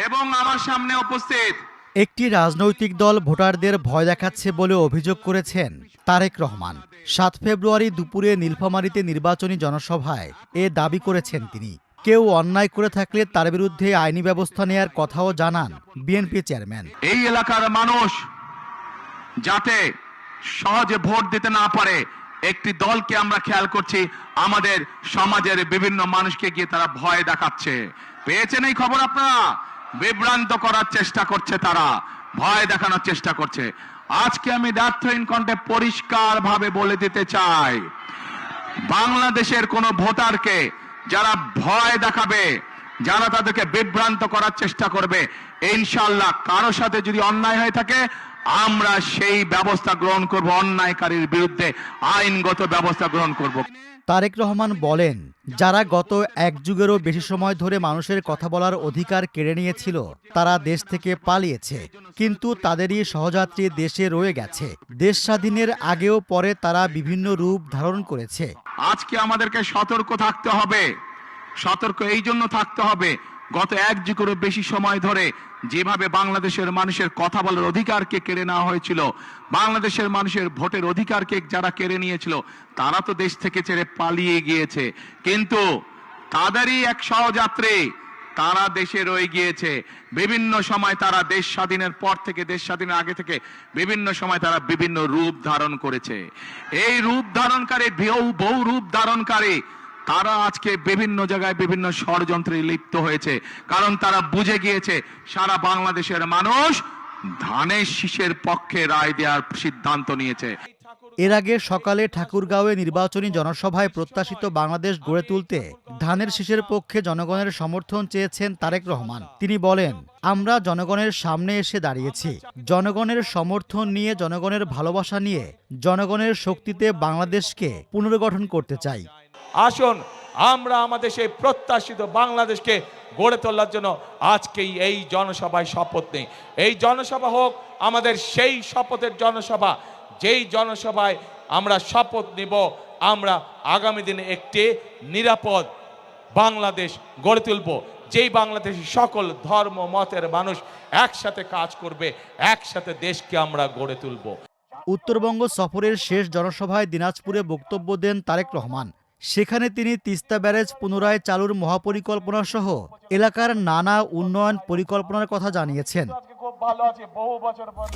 এবং আমার সামনে উপস্থিত একটি রাজনৈতিক দল ভোটারদের ভয় দেখাচ্ছে বলে অভিযোগ করেছেন তারেক রহমান। ৭ ফেব্রুয়ারি দুপুরে নীলফামারীতে নির্বাচনী জনসভায় এ দাবি করেছেন তিনি। কেউ অন্যায় করে থাকলে তার বিরুদ্ধে আইনি ব্যবস্থা নেয়ার কথাও জানান বিএনপি চেয়ারম্যান। এই এলাকার মানুষ যাতে সহজে ভোট দিতে না পারে, একটি দলকে আমরা খেয়াল করছি আমাদের সমাজের বিভিন্ন মানুষকে গিয়ে তারা ভয় দেখাচ্ছে। পেয়েছেন এই খবর আপনারা? বিভ্রান্ত করার চেষ্টা করছে, তারা ভয় দেখানোর চেষ্টা করছে। আজকে আমি দ্ব্যর্থহীন কণ্ঠে পরিষ্কার ভাবে বলে দিতে চাই, বাংলাদেশের কোন ভোটারকে যারা ভয় দেখাবে, যারা তাদেরকে বিভ্রান্ত করার চেষ্টা করবে, ইনশাআল্লাহ কারো সাথে যদি অন্যায় হয়ে থাকে আমরা সেই ব্যবস্থা গ্রহণ করব, অন্যায়কারীর বিরুদ্ধে আইনগত ব্যবস্থা গ্রহণ করব। তারেক রহমান বলেন, যারা গত এক যুগেরও বেশি সময় ধরে মানুষের কথা বলার অধিকার কেড়ে নিয়েছিল তারা দেশ থেকে পালিয়েছে, কিন্তু তাদেরই সহযাত্রী দেশে রয়ে গেছে। দেশ স্বাধীনের আগেও পরে তারা বিভিন্ন রূপ ধারণ করেছে। আজকে আমাদেরকে সতর্ক থাকতে হবে। সতর্ক এই জন্য থাকতে হবে, গত এক যুগেরও বেশি সময় ধরে যেভাবে বাংলাদেশের মানুষের কথা বলার অধিকারকে কেড়ে নেওয়া হয়েছিল, বাংলাদেশের মানুষের ভোটের অধিকারকে যারা কেড়ে নিয়েছিল তারা তো দেশ থেকে ছেড়ে পালিয়ে গিয়েছে, কিন্তু তাদেরই এক সহযাত্রী তারা দেশে রয়ে গিয়েছে। বিভিন্ন সময় তারা দেশ স্বাধীনের পর থেকে, দেশ স্বাধীনের আগে থেকে বিভিন্ন সময় তারা বিভিন্ন রূপ ধারণ করেছে। এই রূপ ধারণকারী, বহু রূপ ধারণকারী তারা আজকে বিভিন্ন জায়গায় বিভিন্ন ষড়যন্ত্রে লিপ্ত হয়েছে, কারণ তারা বুঝে গিয়েছে সারা বাংলাদেশের মানুষ ধানের শীষের পক্ষে রায় দেওয়ার সিদ্ধান্ত নিয়েছে। এর আগে সকালে ঠাকুরগাঁওয়ে নির্বাচনী জনসভায় প্রত্যাশিত বাংলাদেশ গড়ে তুলতে ধানের শীষের পক্ষে জনগণের সমর্থন চেয়েছেন তারেক রহমান। তিনি বলেন, আমরা জনগণের সামনে এসে দাঁড়িয়েছি, জনগণের সমর্থন নিয়ে, জনগণের ভালোবাসা নিয়ে, জনগণের শক্তিতে বাংলাদেশকে পুনর্গঠন করতে চাই। আসুন আমরা আমাদের সেই প্রত্যাশিত বাংলাদেশকে গড়ে তোলার জন্য আজকেই এই জনসভায় শপথ নেই। এই জনসভা হোক আমাদের সেই শপথের জনসভা, যেই জনসভায় আমরা শপথ নিব আমরা আগামী দিনে একটি নিরাপদ বাংলাদেশ গড়ে তুলব, যেই বাংলাদেশে সকল ধর্ম মতের মানুষ একসাথে কাজ করবে, একসাথে দেশকে আমরা গড়ে তুলব। উত্তরবঙ্গ সফরের শেষ জনসভায় দিনাজপুরে বক্তব্য দেন তারেক রহমান। সেখানে তিনি তিস্তা ব্যারেজ পুনরায় চালুর মহাপরিকল্পনা সহ এলাকার নানা উন্নয়ন পরিকল্পনার কথা জানিয়েছেন। খুব ভালো আছে, বহু বছর পর